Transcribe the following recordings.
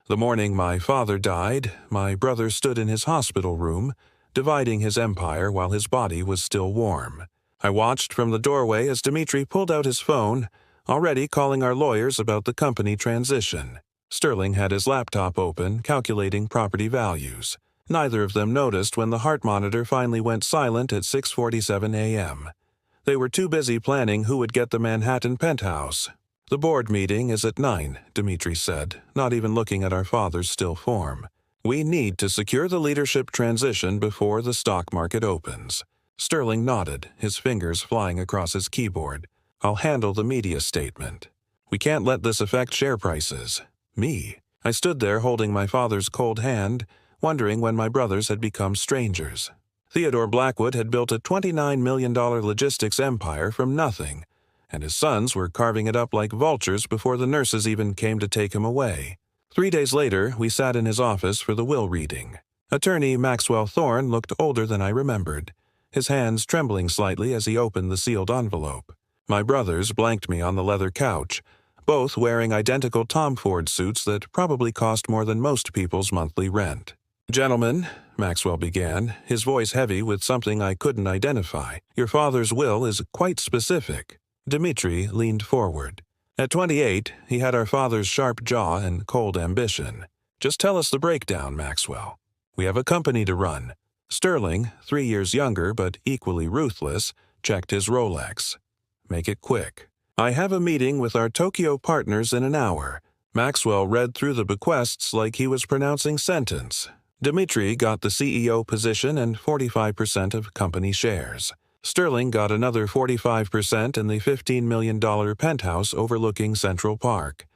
The morning my father died, my brother stood in his hospital room, dividing his empire while his body was still warm. I watched from the doorway as Dmitri pulled out his phone, already calling our lawyers about the company transition. Sterling had his laptop open, calculating property values. Neither of them noticed when the heart monitor finally went silent at 6:47 a.m. They were too busy planning who would get the Manhattan penthouse. "The board meeting is at 9, Dmitri said, not even looking at our father's still form. "We need to secure the leadership transition before the stock market opens." Sterling nodded, his fingers flying across his keyboard. "I'll handle the media statement. We can't let this affect share prices." Me? I stood there holding my father's cold hand, wondering when my brothers had become strangers. Theodore Blackwood had built a $29 million logistics empire from nothing, and his sons were carving it up like vultures before the nurses even came to take him away. 3 days later, we sat in his office for the will reading. Attorney Maxwell Thorne looked older than I remembered, his hands trembling slightly as he opened the sealed envelope. My brothers blanked me on the leather couch, both wearing identical Tom Ford suits that probably cost more than most people's monthly rent. "Gentlemen," Maxwell began, his voice heavy with something I couldn't identify, "your father's will is quite specific." Dmitri leaned forward. At 28, he had our father's sharp jaw and cold ambition. "Just tell us the breakdown, Maxwell. We have a company to run." Sterling, 3 years younger but equally ruthless, checked his Rolex. "Make it quick. I have a meeting with our Tokyo partners in an hour." Maxwell read through the bequests like he was pronouncing sentence. Dmitri got the CEO position and 45% of company shares. Sterling got another 45% in the $15 million penthouse overlooking Central Park.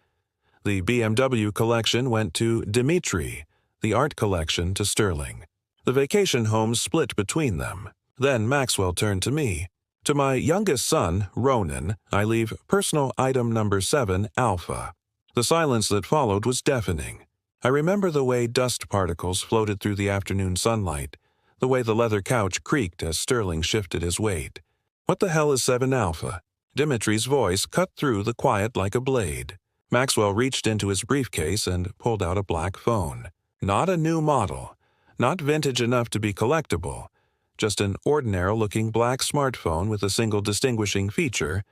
The BMW collection went to Dmitri, the art collection to Sterling. The vacation homes split between them. Then Maxwell turned to me. "To my youngest son, Ronan, I leave personal item number 7, Alpha." The silence that followed was deafening. I remember the way dust particles floated through the afternoon sunlight, the way the leather couch creaked as Sterling shifted his weight. "What the hell is 7 Alpha?" Dimitri's voice cut through the quiet like a blade. Maxwell reached into his briefcase and pulled out a black phone. Not a new model, not vintage enough to be collectible, just an ordinary-looking black smartphone with a single distinguishing feature,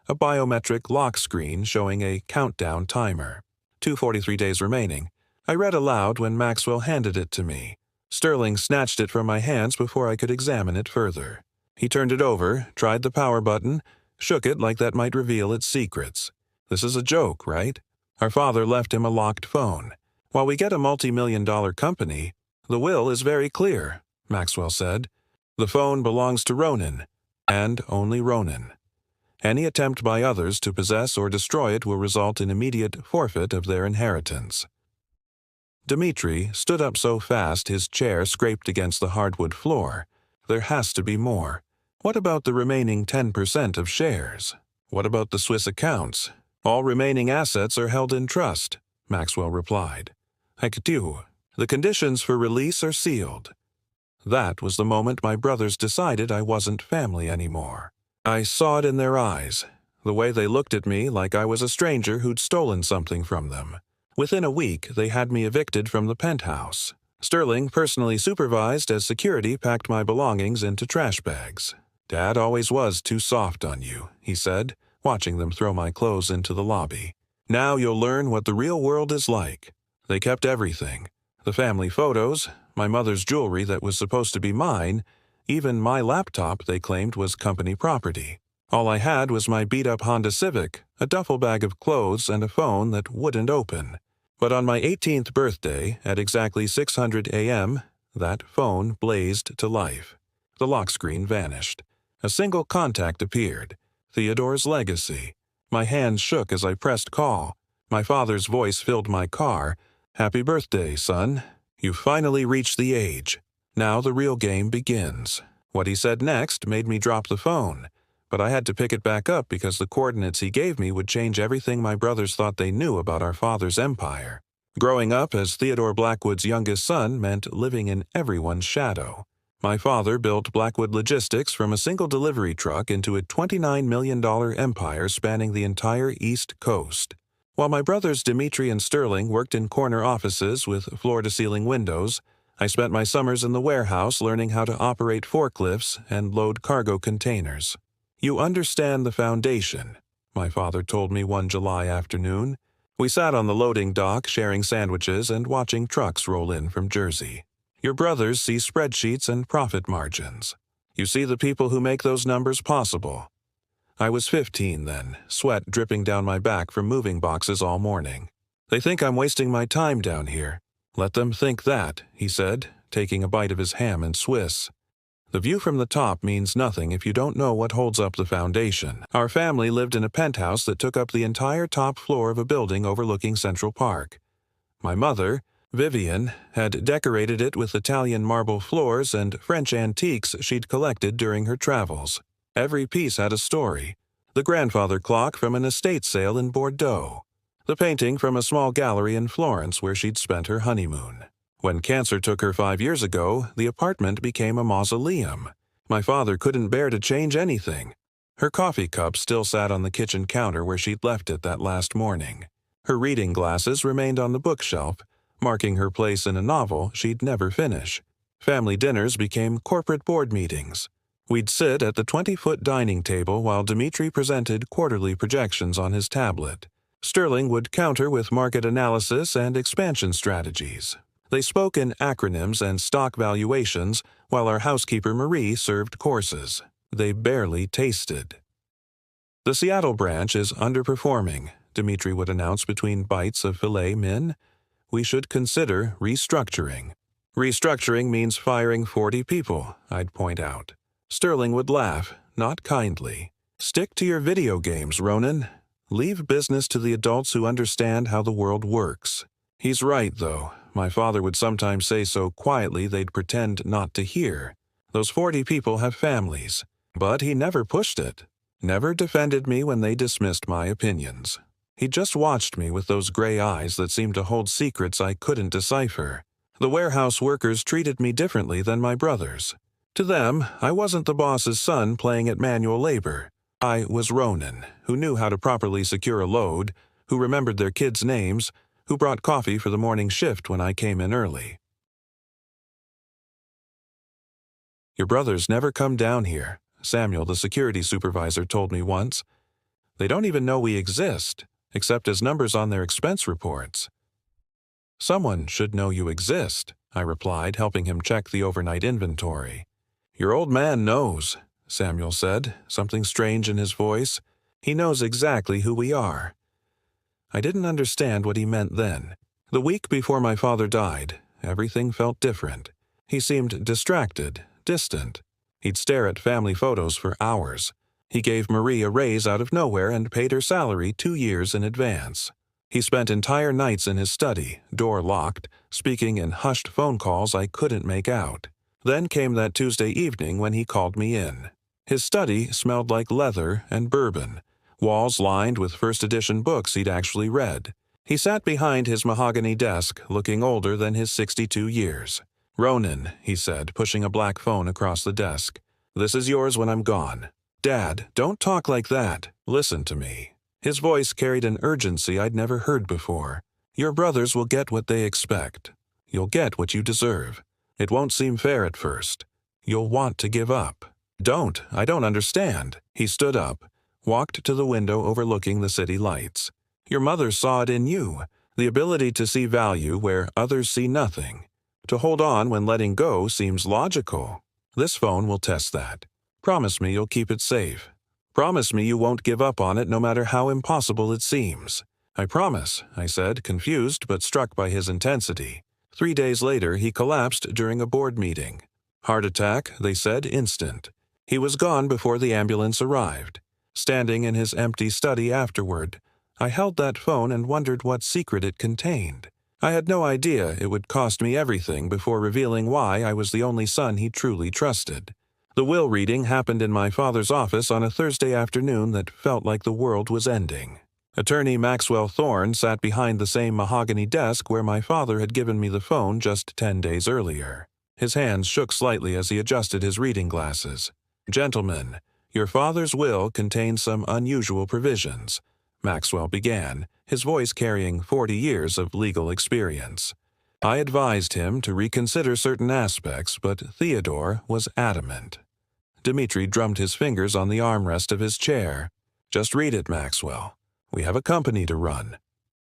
a biometric lock screen showing a countdown timer. 243 days remaining. I read aloud when Maxwell handed it to me. Sterling snatched it from my hands before I could examine it further. He turned it over, tried the power button, shook it like that might reveal its secrets. "This is a joke, right?" Our father left him a locked phone. "While we get a multi-million-dollar company, the will is very clear," Maxwell said. "The phone belongs to Ronan, and only Ronan. Any attempt by others to possess or destroy it will result in immediate forfeit of their inheritance." Dmitri stood up so fast his chair scraped against the hardwood floor. "There has to be more. What about the remaining 10% of shares? What about the Swiss accounts? All remaining assets are held in trust," Maxwell replied. "Hektiu, the conditions for release are sealed." That was the moment my brothers decided I wasn't family anymore. I saw it in their eyes, the way they looked at me like I was a stranger who'd stolen something from them. Within a week, they had me evicted from the penthouse. Sterling personally supervised as security packed my belongings into trash bags. "Dad always was too soft on you," he said, watching them throw my clothes into the lobby. "Now you'll learn what the real world is like." They kept everything. The family photos, my mother's jewelry that was supposed to be mine, even my laptop they claimed was company property. All I had was my beat-up Honda Civic, a duffel bag of clothes, and a phone that wouldn't open. But on my 18th birthday, at exactly 600 a.m., that phone blazed to life. The lock screen vanished. A single contact appeared. Theodore's legacy. My hands shook as I pressed call. My father's voice filled my car. "Happy birthday, son. You finally reached the age. Now the real game begins." What he said next made me drop the phone, but I had to pick it back up because the coordinates he gave me would change everything my brothers thought they knew about our father's empire. Growing up as Theodore Blackwood's youngest son meant living in everyone's shadow. My father built Blackwood Logistics from a single delivery truck into a $29 million empire spanning the entire East Coast. While my brothers Dimitri and Sterling worked in corner offices with floor-to-ceiling windows, I spent my summers in the warehouse learning how to operate forklifts and load cargo containers. "You understand the foundation," my father told me one July afternoon. We sat on the loading dock sharing sandwiches and watching trucks roll in from Jersey. "Your brothers see spreadsheets and profit margins. You see the people who make those numbers possible." I was 15 then, sweat dripping down my back from moving boxes all morning. "They think I'm wasting my time down here." "Let them think that," he said, taking a bite of his ham and Swiss. "The view from the top means nothing if you don't know what holds up the foundation." Our family lived in a penthouse that took up the entire top floor of a building overlooking Central Park. My mother, Vivian, had decorated it with Italian marble floors and French antiques she'd collected during her travels. Every piece had a story. The grandfather clock from an estate sale in Bordeaux. The painting from a small gallery in Florence where she'd spent her honeymoon. When cancer took her 5 years ago, the apartment became a mausoleum. My father couldn't bear to change anything. Her coffee cup still sat on the kitchen counter where she'd left it that last morning. Her reading glasses remained on the bookshelf, marking her place in a novel she'd never finish. Family dinners became corporate board meetings. We'd sit at the 20-foot dining table while Dimitri presented quarterly projections on his tablet. Sterling would counter with market analysis and expansion strategies. They spoke in acronyms and stock valuations, while our housekeeper Marie served courses. They barely tasted. "The Seattle branch is underperforming," Dimitri would announce between bites of filet mignon. "We should consider restructuring." "Restructuring means firing 40 people," I'd point out. Sterling would laugh, not kindly. "Stick to your video games, Ronan. Leave business to the adults who understand how the world works." He's right, though. My father would sometimes say so quietly they'd pretend not to hear. Those 40 people have families. But he never pushed it. Never defended me when they dismissed my opinions. He just watched me with those gray eyes that seemed to hold secrets I couldn't decipher. The warehouse workers treated me differently than my brothers. To them, I wasn't the boss's son playing at manual labor. I was Ronan, who knew how to properly secure a load, who remembered their kids' names, who brought coffee for the morning shift when I came in early. "Your brothers never come down here," Samuel, the security supervisor, told me once. "They don't even know we exist, except as numbers on their expense reports." "Someone should know you exist," I replied, helping him check the overnight inventory. "Your old man knows," Samuel said, something strange in his voice. "He knows exactly who we are." I didn't understand what he meant then. The week before my father died, everything felt different. He seemed distracted, distant. He'd stare at family photos for hours. He gave Marie a raise out of nowhere and paid her salary 2 years in advance. He spent entire nights in his study, door locked, speaking in hushed phone calls I couldn't make out. Then came that Tuesday evening when he called me in. His study smelled like leather and bourbon, walls lined with first-edition books he'd actually read. He sat behind his mahogany desk, looking older than his 62 years. "Ronan," he said, pushing a black phone across the desk. "This is yours when I'm gone." "Dad, don't talk like that. Listen to me." His voice carried an urgency I'd never heard before. "Your brothers will get what they expect. You'll get what you deserve. It won't seem fair at first. You'll want to give up." I don't understand." He stood up, walked to the window overlooking the city lights. "Your mother saw it in you, the ability to see value where others see nothing. To hold on when letting go seems logical. This phone will test that. Promise me you'll keep it safe. Promise me you won't give up on it no matter how impossible it seems." "I promise," I said, confused but struck by his intensity. 3 days later, he collapsed during a board meeting. Heart attack, they said, instant. He was gone before the ambulance arrived. Standing in his empty study afterward, I held that phone and wondered what secret it contained. I had no idea it would cost me everything before revealing why I was the only son he truly trusted. The will reading happened in my father's office on a Thursday afternoon that felt like the world was ending. Attorney Maxwell Thorne sat behind the same mahogany desk where my father had given me the phone just 10 days earlier. His hands shook slightly as he adjusted his reading glasses. "Gentlemen, your father's will contains some unusual provisions. Maxwell began, his voice carrying 40 years of legal experience. I advised him to reconsider certain aspects, but Theodore was adamant. Dmitri drummed his fingers on the armrest of his chair. "Just read it, Maxwell. We have a company to run."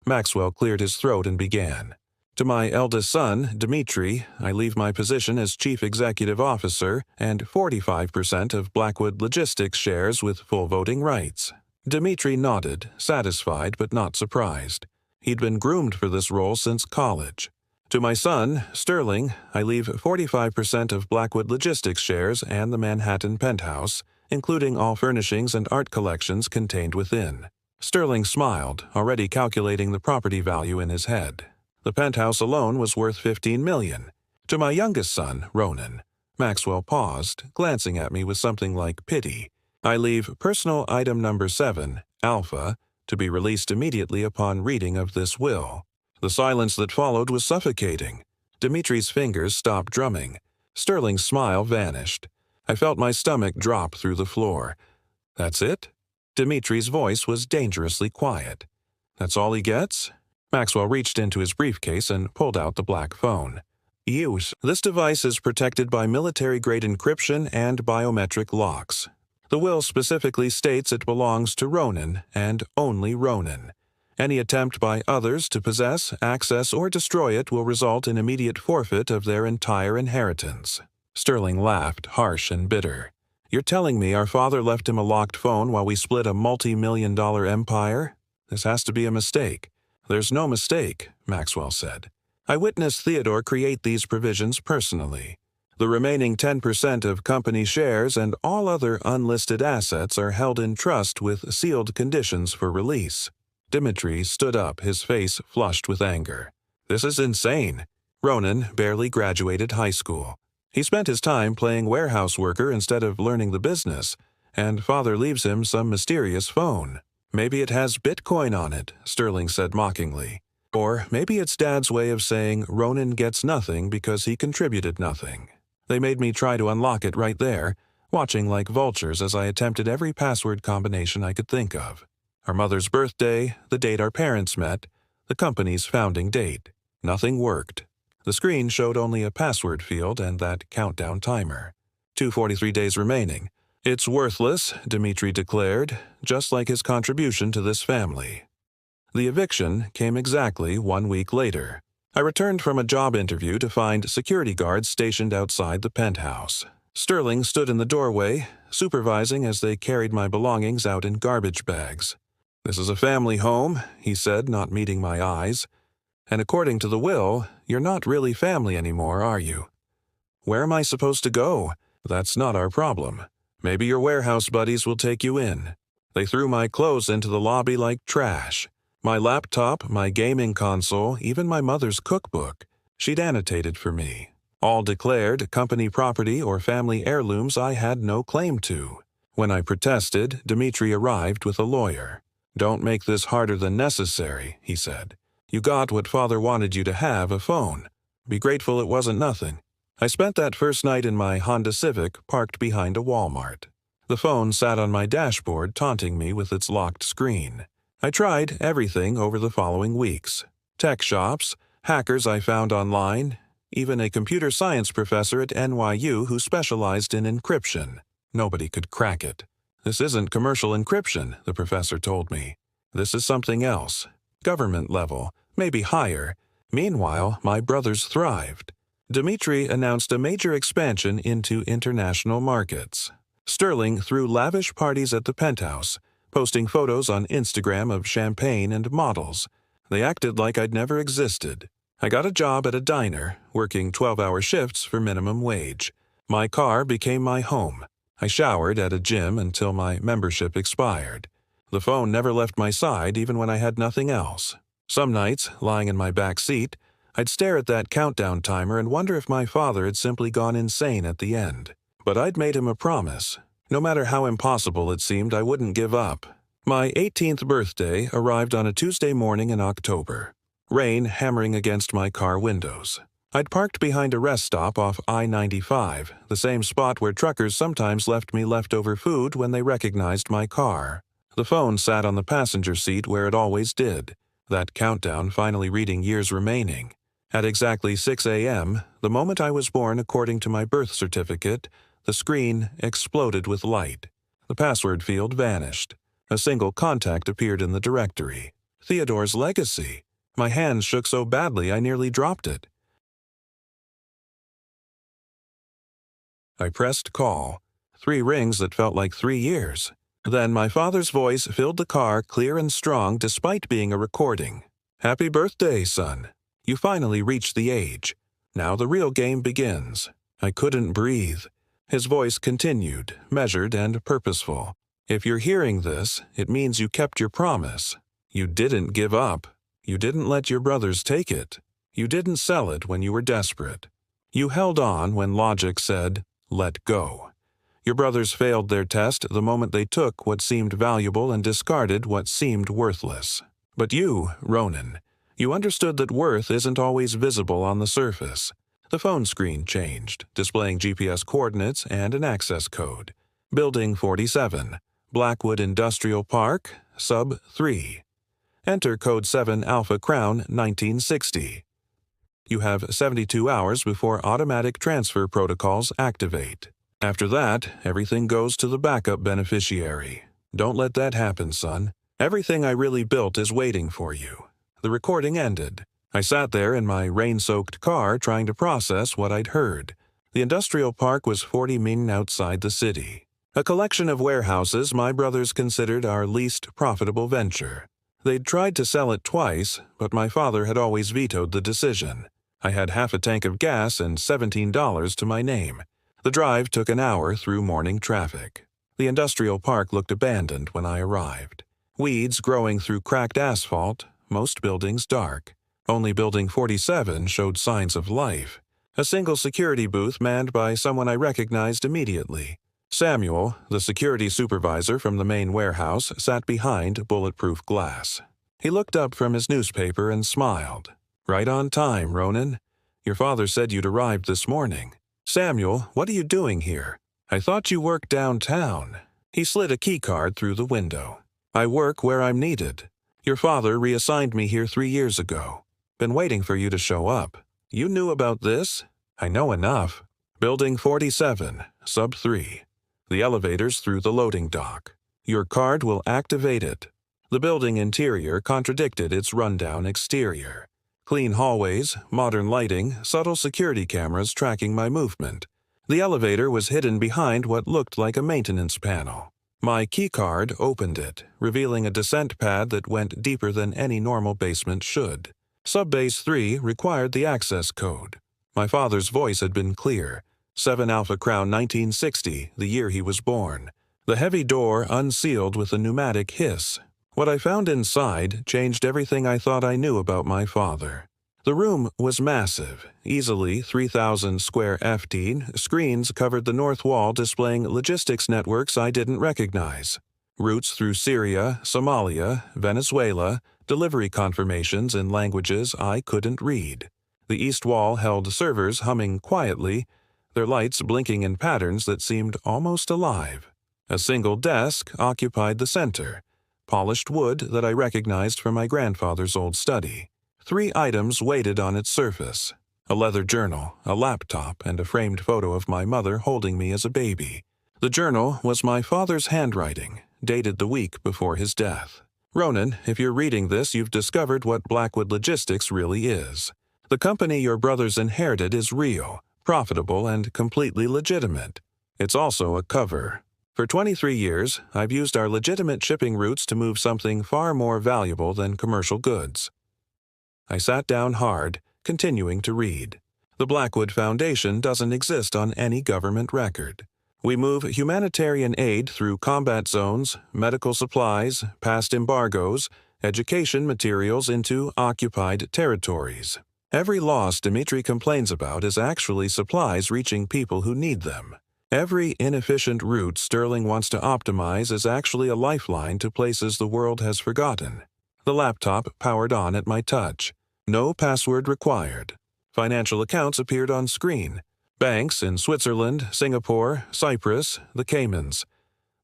Maxwell cleared his throat and began. "To my eldest son, Dmitri, I leave my position as Chief Executive Officer and 45% of Blackwood Logistics shares with full voting rights." Dmitri nodded, satisfied but not surprised. He'd been groomed for this role since college. "To my son, Sterling, I leave 45% of Blackwood Logistics shares and the Manhattan penthouse, including all furnishings and art collections contained within." Sterling smiled, already calculating the property value in his head. The penthouse alone was worth $15 million. "To my youngest son, Ronan." Maxwell paused, glancing at me with something like pity. "I leave personal item number 7, Alpha, to be released immediately upon reading of this will." The silence that followed was suffocating. Dimitri's fingers stopped drumming. Sterling's smile vanished. I felt my stomach drop through the floor. "That's it?" Dimitri's voice was dangerously quiet. "That's all he gets?" Maxwell reached into his briefcase and pulled out the black phone. "Use. This device is protected by military-grade encryption and biometric locks. The will specifically states it belongs to Ronan, and only Ronan. Any attempt by others to possess, access, or destroy it will result in immediate forfeit of their entire inheritance." Sterling laughed, harsh and bitter. "You're telling me our father left him a locked phone while we split a multi-million-dollar empire? This has to be a mistake." "There's no mistake," Maxwell said. "I witnessed Theodore create these provisions personally. The remaining 10% of company shares and all other unlisted assets are held in trust with sealed conditions for release." Dmitri stood up, his face flushed with anger. "This is insane. Ronan barely graduated high school. He spent his time playing warehouse worker instead of learning the business, and father leaves him some mysterious phone. Maybe it has Bitcoin on it," Sterling said mockingly. "Or maybe it's Dad's way of saying Ronan gets nothing because he contributed nothing. They made me try to unlock it right there, watching like vultures as I attempted every password combination I could think of. Our mother's birthday, the date our parents met, the company's founding date. Nothing worked. The screen showed only a password field and that countdown timer. 243 days remaining. It's worthless, Dmitri declared, just like his contribution to this family." The eviction came exactly 1 week later. I returned from a job interview to find security guards stationed outside the penthouse. Sterling stood in the doorway, supervising as they carried my belongings out in garbage bags. "This is a family home," he said, not meeting my eyes. "And according to the will, you're not really family anymore, are you?" "Where am I supposed to go?" "That's not our problem. Maybe your warehouse buddies will take you in." They threw my clothes into the lobby like trash. My laptop, my gaming console, even my mother's cookbook. She'd annotated for me. All declared company property or family heirlooms I had no claim to. When I protested, Dmitri arrived with a lawyer. "Don't make this harder than necessary," he said. "You got what father wanted you to have, a phone. Be grateful it wasn't nothing." I spent that first night in my Honda Civic parked behind a Walmart. The phone sat on my dashboard, taunting me with its locked screen. I tried everything over the following weeks. Tech shops, hackers I found online, even a computer science professor at NYU who specialized in encryption. Nobody could crack it. "This isn't commercial encryption," the professor told me. "This is something else. Government level, maybe higher." Meanwhile, my brothers thrived. Dmitri announced a major expansion into international markets. Sterling threw lavish parties at the penthouse, posting photos on Instagram of champagne and models. They acted like I'd never existed. I got a job at a diner, working 12-hour shifts for minimum wage. My car became my home. I showered at a gym until my membership expired. The phone never left my side even when I had nothing else. Some nights, lying in my back seat, I'd stare at that countdown timer and wonder if my father had simply gone insane at the end. But I'd made him a promise. No matter how impossible it seemed, I wouldn't give up. My 18th birthday arrived on a Tuesday morning in October. Rain hammering against my car windows. I'd parked behind a rest stop off I-95, the same spot where truckers sometimes left me leftover food when they recognized my car. The phone sat on the passenger seat where it always did, that countdown finally reading years remaining. At exactly 6 a.m., the moment I was born according to my birth certificate, the screen exploded with light. The password field vanished. A single contact appeared in the directory. Theodore's legacy. My hands shook so badly I nearly dropped it. I pressed call. 3 rings that felt like 3 years. Then my father's voice filled the car clear and strong despite being a recording. "Happy birthday, son. You finally reached the age. Now the real game begins." I couldn't breathe. His voice continued, measured and purposeful. "If you're hearing this, it means you kept your promise. You didn't give up. You didn't let your brothers take it. You didn't sell it when you were desperate. You held on when logic said, 'Let go.' Your brothers failed their test the moment they took what seemed valuable and discarded what seemed worthless. But you, Ronan, you understood that worth isn't always visible on the surface." The phone screen changed, displaying GPS coordinates and an access code. Building 47, Blackwood Industrial Park, Sub 3. Enter code 7 Alpha Crown 1960. You have 72 hours before automatic transfer protocols activate. After that, everything goes to the backup beneficiary. Don't let that happen, son. Everything I really built is waiting for you. The recording ended. I sat there in my rain-soaked car trying to process what I'd heard. The industrial park was 40 min outside the city. A collection of warehouses my brothers considered our least profitable venture. They'd tried to sell it twice, but my father had always vetoed the decision. I had half a tank of gas and $17 to my name. The drive took an hour through morning traffic. The industrial park looked abandoned when I arrived. Weeds growing through cracked asphalt, most buildings dark. Only Building 47 showed signs of life. A single security booth manned by someone I recognized immediately. Samuel, the security supervisor from the main warehouse, sat behind bulletproof glass. He looked up from his newspaper and smiled. "Right on time, Ronan. Your father said you'd arrived this morning." "Samuel, what are you doing here? I thought you worked downtown." He slid a keycard through the window. "I work where I'm needed. Your father reassigned me here 3 years ago. Been waiting for you to show up. You knew about this?" "I know enough." Building 47, Sub 3. The elevators through the loading dock. "Your card will activate it." The building interior contradicted its rundown exterior. Clean hallways, modern lighting, subtle security cameras tracking my movement. The elevator was hidden behind what looked like a maintenance panel. My keycard opened it, revealing a descent pad that went deeper than any normal basement should. Subbase 3 required the access code. My father's voice had been clear. 7 Alpha Crown 1960, the year he was born. The heavy door unsealed with a pneumatic hiss. What I found inside changed everything I thought I knew about my father. The room was massive, easily 3,000 square ft. Screens covered the north wall displaying logistics networks I didn't recognize. Routes through Syria, Somalia, Venezuela, delivery confirmations in languages I couldn't read. The east wall held servers humming quietly, their lights blinking in patterns that seemed almost alive. A single desk occupied the center, polished wood that I recognized from my grandfather's old study. 3 items waited on its surface: a leather journal, a laptop, and a framed photo of my mother holding me as a baby. The journal was my father's handwriting, dated the week before his death. Ronan, if you're reading this, you've discovered what Blackwood Logistics really is. The company your brothers inherited is real, profitable, and completely legitimate. It's also a cover. For 23 years, I've used our legitimate shipping routes to move something far more valuable than commercial goods. I sat down hard, continuing to read. The Blackwood Foundation doesn't exist on any government record. We move humanitarian aid through combat zones, medical supplies, past embargoes, education materials into occupied territories. Every loss Dimitri complains about is actually supplies reaching people who need them. Every inefficient route Sterling wants to optimize is actually a lifeline to places the world has forgotten. The laptop powered on at my touch. No password required. Financial accounts appeared on screen. Banks in Switzerland, Singapore, Cyprus, the Caymans.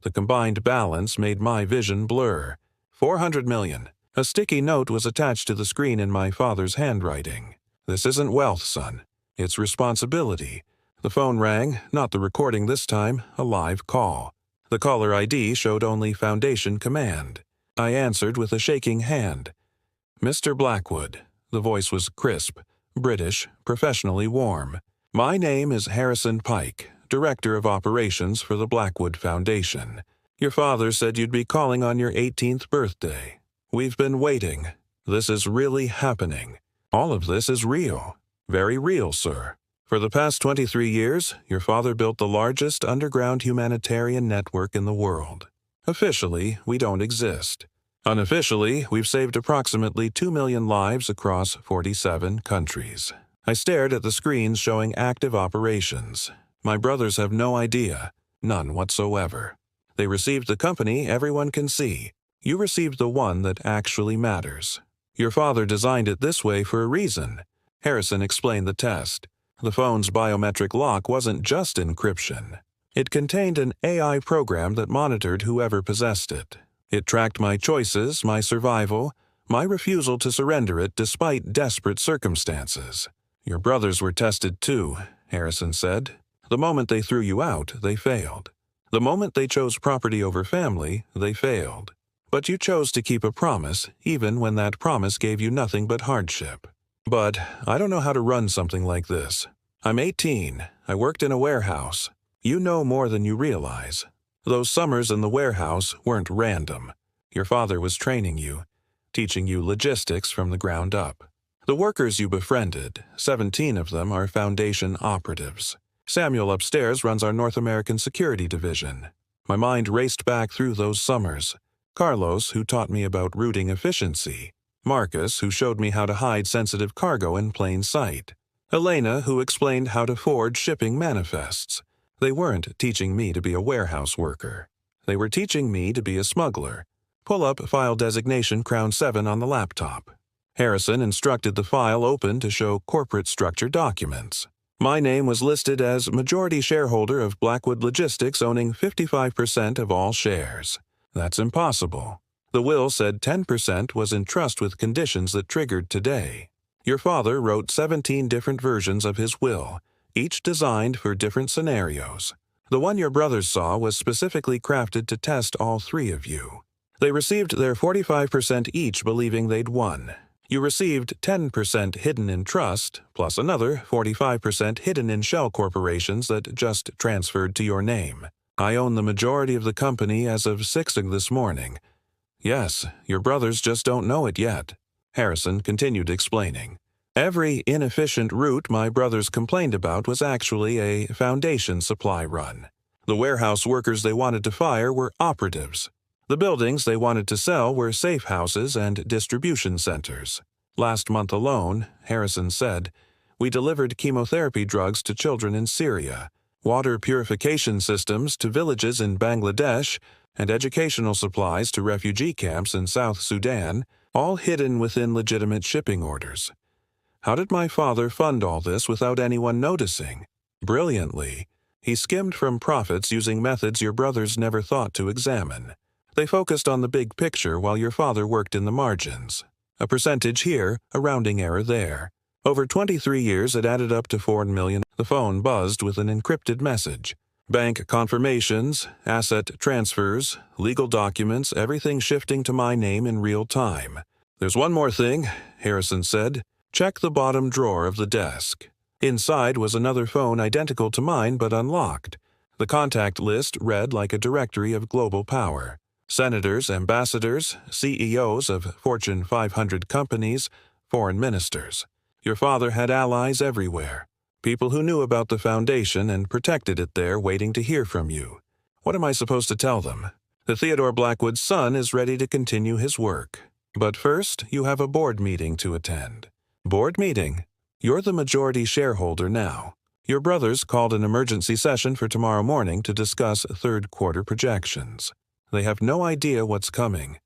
The combined balance made my vision blur. 400 million. A sticky note was attached to the screen in my father's handwriting. This isn't wealth, son. It's responsibility. The phone rang, not the recording this time, a live call. The caller ID showed only Foundation Command. I answered with a shaking hand. Mr. Blackwood. The voice was crisp, British, professionally warm. My name is Harrison Pike, Director of Operations for the Blackwood Foundation. Your father said you'd be calling on your 18th birthday. We've been waiting. This is really happening. All of this is real. Very real, sir. For the past 23 years, your father built the largest underground humanitarian network in the world. Officially, we don't exist. Unofficially, we've saved approximately 2 million lives across 47 countries. I stared at the screens showing active operations. My brothers have no idea. None whatsoever. They received the company everyone can see. You received the one that actually matters. Your father designed it this way for a reason. Harrison explained the test. The phone's biometric lock wasn't just encryption. It contained an AI program that monitored whoever possessed it. It tracked my choices, my survival, my refusal to surrender it despite desperate circumstances. Your brothers were tested too, Harrison said. The moment they threw you out, they failed. The moment they chose property over family, they failed. But you chose to keep a promise, even when that promise gave you nothing but hardship. But I don't know how to run something like this. I'm 18. I worked in a warehouse. You know more than you realize. Those summers in the warehouse weren't random. Your father was training you, teaching you logistics from the ground up. The workers you befriended, 17 of them are Foundation operatives. Samuel upstairs runs our North American Security Division. My mind raced back through those summers. Carlos, who taught me about routing efficiency. Marcus, who showed me how to hide sensitive cargo in plain sight. Elena, who explained how to forge shipping manifests. They weren't teaching me to be a warehouse worker. They were teaching me to be a smuggler. Pull up file designation Crown 7 on the laptop. Harrison instructed the file open to show corporate structure documents. My name was listed as majority shareholder of Blackwood Logistics, owning 55% of all shares. That's impossible. The will said 10% was in trust with conditions that triggered today. Your father wrote 17 different versions of his will, each designed for different scenarios. The one your brothers saw was specifically crafted to test all three of you. They received their 45% each believing they'd won. You received 10% hidden in trust, plus another 45% hidden in shell corporations that just transferred to your name. I own the majority of the company as of 6 this morning. Yes, your brothers just don't know it yet. Harrison continued explaining. Every inefficient route my brothers complained about was actually a Foundation supply run. The warehouse workers they wanted to fire were operatives. The buildings they wanted to sell were safe houses and distribution centers. Last month alone, Harrison said, we delivered chemotherapy drugs to children in Syria, water purification systems to villages in Bangladesh, and educational supplies to refugee camps in South Sudan, all hidden within legitimate shipping orders. How did my father fund all this without anyone noticing? Brilliantly. He skimmed from profits using methods your brothers never thought to examine. They focused on the big picture while your father worked in the margins. A percentage here, a rounding error there. Over 23 years, it added up to 4 million. The phone buzzed with an encrypted message. Bank confirmations, asset transfers, legal documents, everything shifting to my name in real time. There's one more thing, Harrison said. Check the bottom drawer of the desk. Inside was another phone identical to mine but unlocked. The contact list read like a directory of global power. Senators, ambassadors, CEOs of Fortune 500 companies, foreign ministers. Your father had allies everywhere. People who knew about the foundation and protected it there waiting to hear from you. What am I supposed to tell them? The Theodore Blackwood's son is ready to continue his work. But first, you have a board meeting to attend. Board meeting? You're the majority shareholder now. Your brothers called an emergency session for tomorrow morning to discuss third quarter projections. They have no idea what's coming.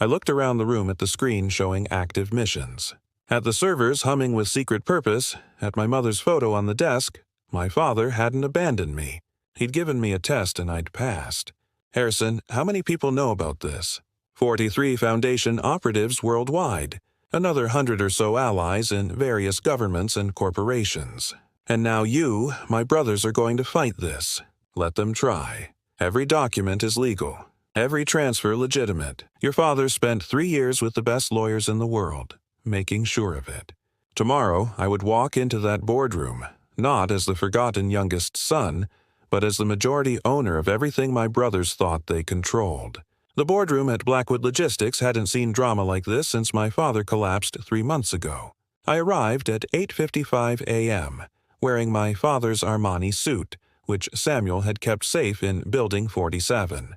I looked around the room at the screen showing active missions. At the servers humming with secret purpose, at my mother's photo on the desk, My father hadn't abandoned me. He'd given me a test and I'd passed. Harrison, how many people know about this? 43 Foundation operatives worldwide, another 100 or so allies in various governments and corporations. And now you, my brothers, are going to fight this. Let them try. Every document is legal. Every transfer legitimate. Your father spent 3 years with the best lawyers in the world, making sure of it. Tomorrow, I would walk into that boardroom, not as the forgotten youngest son, but as the majority owner of everything my brothers thought they controlled. The boardroom at Blackwood Logistics hadn't seen drama like this since my father collapsed 3 months ago. I arrived at 8:55 a.m., wearing my father's Armani suit, which Samuel had kept safe in Building 47.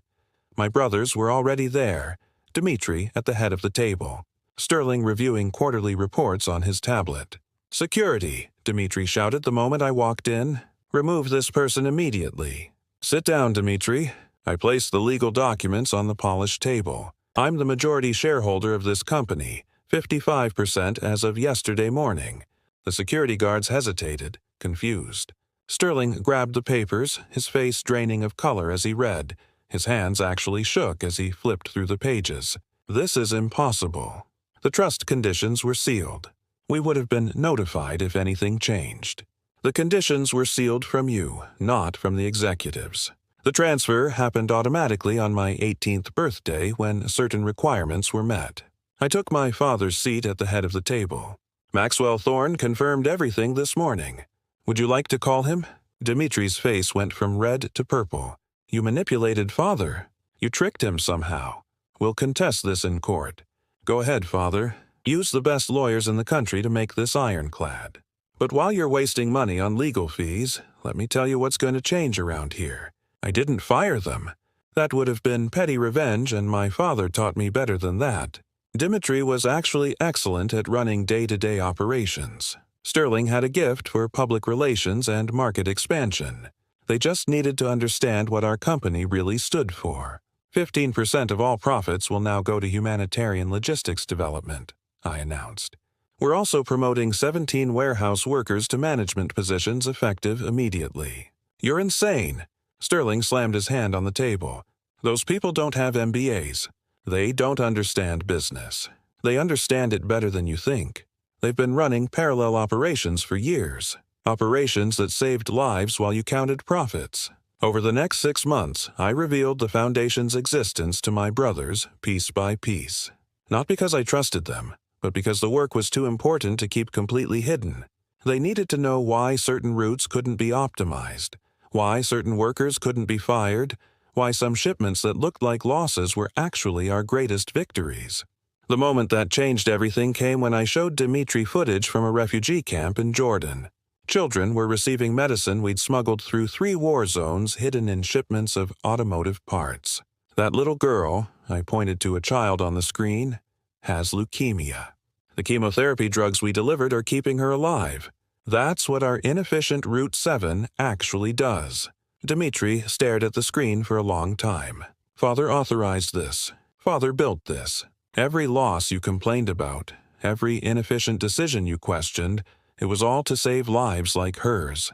My brothers were already there, Dimitri at the head of the table, Sterling reviewing quarterly reports on his tablet. "Security," Dimitri shouted the moment I walked in. "Remove this person immediately." "Sit down, Dimitri." I placed the legal documents on the polished table. "I'm the majority shareholder of this company, 55% as of yesterday morning." The security guards hesitated, confused. Sterling grabbed the papers, his face draining of color as he read. His hands actually shook as he flipped through the pages. "This is impossible." The trust conditions were sealed. We would have been notified if anything changed. The conditions were sealed from you, not from the executives. The transfer happened automatically on my 18th birthday when certain requirements were met. I took my father's seat at the head of the table. "Maxwell Thorne confirmed everything this morning. Would you like to call him?" Dimitri's face went from red to purple. "You manipulated father. You tricked him somehow. We'll contest this in court." "Go ahead, father. Use the best lawyers in the country to make this ironclad. But while you're wasting money on legal fees, let me tell you what's going to change around here. I didn't fire them. That would have been petty revenge, and my father taught me better than that. Dimitri was actually excellent at running day-to-day operations. Sterling had a gift for public relations and market expansion. They just needed to understand what our company really stood for. 15% of all profits will now go to humanitarian logistics development, I announced. We're also promoting 17 warehouse workers to management positions effective immediately. You're insane. Sterling slammed his hand on the table. Those people don't have MBAs. They don't understand business. They understand it better than you think. They've been running parallel operations for years. Operations that saved lives while you counted profits. Over the next 6 months, I revealed the Foundation's existence to my brothers, piece by piece. Not because I trusted them, but because the work was too important to keep completely hidden. They needed to know why certain routes couldn't be optimized, why certain workers couldn't be fired, why some shipments that looked like losses were actually our greatest victories. The moment that changed everything came when I showed Dimitri footage from a refugee camp in Jordan. Children were receiving medicine we'd smuggled through 3 war zones hidden in shipments of automotive parts. That little girl, I pointed to a child on the screen, has leukemia. The chemotherapy drugs we delivered are keeping her alive. That's what our inefficient Route 7 actually does. Dimitri stared at the screen for a long time. Father authorized this. Father built this. Every loss you complained about, every inefficient decision you questioned, it was all to save lives like hers.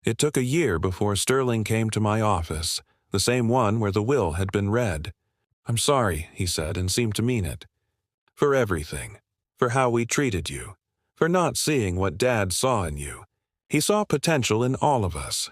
It took a year before Sterling came to my office, the same one where the will had been read. "I'm sorry," he said, and seemed to mean it. "For everything. For how we treated you. For not seeing what Dad saw in you. He saw potential in all of us."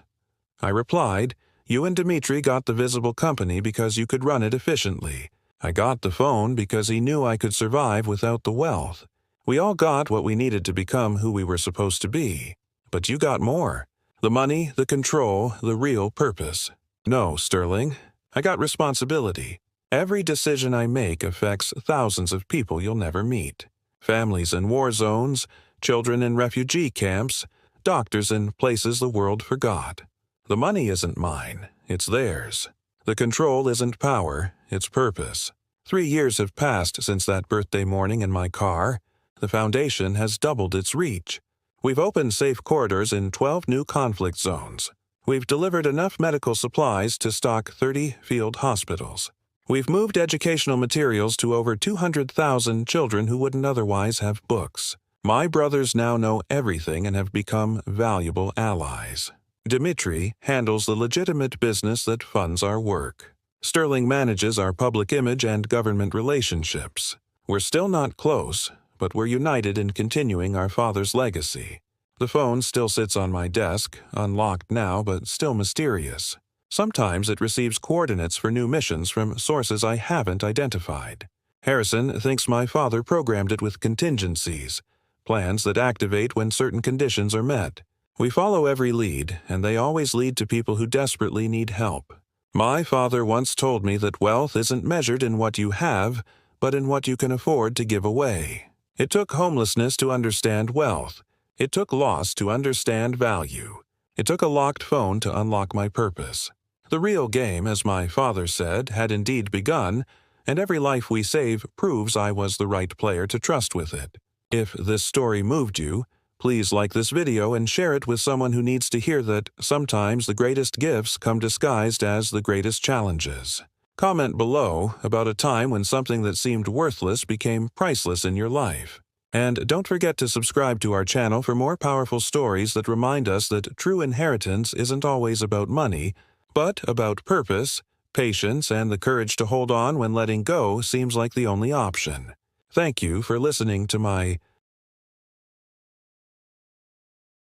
I replied, "You and Dimitri got the visible company because you could run it efficiently. I got the phone because he knew I could survive without the wealth. We all got what we needed to become who we were supposed to be. But you got more. The money, the control, the real purpose. No, Sterling, I got responsibility. Every decision I make affects thousands of people you'll never meet. Families in war zones, children in refugee camps, doctors in places the world forgot. The money isn't mine, it's theirs. The control isn't power, it's purpose. 3 years have passed since that birthday morning in my car. The Foundation has doubled its reach. We've opened safe corridors in 12 new conflict zones. We've delivered enough medical supplies to stock 30 field hospitals. We've moved educational materials to over 200,000 children who wouldn't otherwise have books. My brothers now know everything and have become valuable allies. Dmitry handles the legitimate business that funds our work. Sterling manages our public image and government relationships. We're still not close, but we're united in continuing our father's legacy. The phone still sits on my desk, unlocked now but still mysterious. Sometimes it receives coordinates for new missions from sources I haven't identified. Harrison thinks my father programmed it with contingencies, plans that activate when certain conditions are met. We follow every lead, and they always lead to people who desperately need help. My father once told me that wealth isn't measured in what you have, but in what you can afford to give away. It took homelessness to understand wealth. It took loss to understand value. It took a locked phone to unlock my purpose. The real game, as my father said, had indeed begun, and every life we save proves I was the right player to trust with it. If this story moved you, please like this video and share it with someone who needs to hear that sometimes the greatest gifts come disguised as the greatest challenges. Comment below about a time when something that seemed worthless became priceless in your life. And don't forget to subscribe to our channel for more powerful stories that remind us that true inheritance isn't always about money, but about purpose, patience, and the courage to hold on when letting go seems like the only option. Thank you for listening to my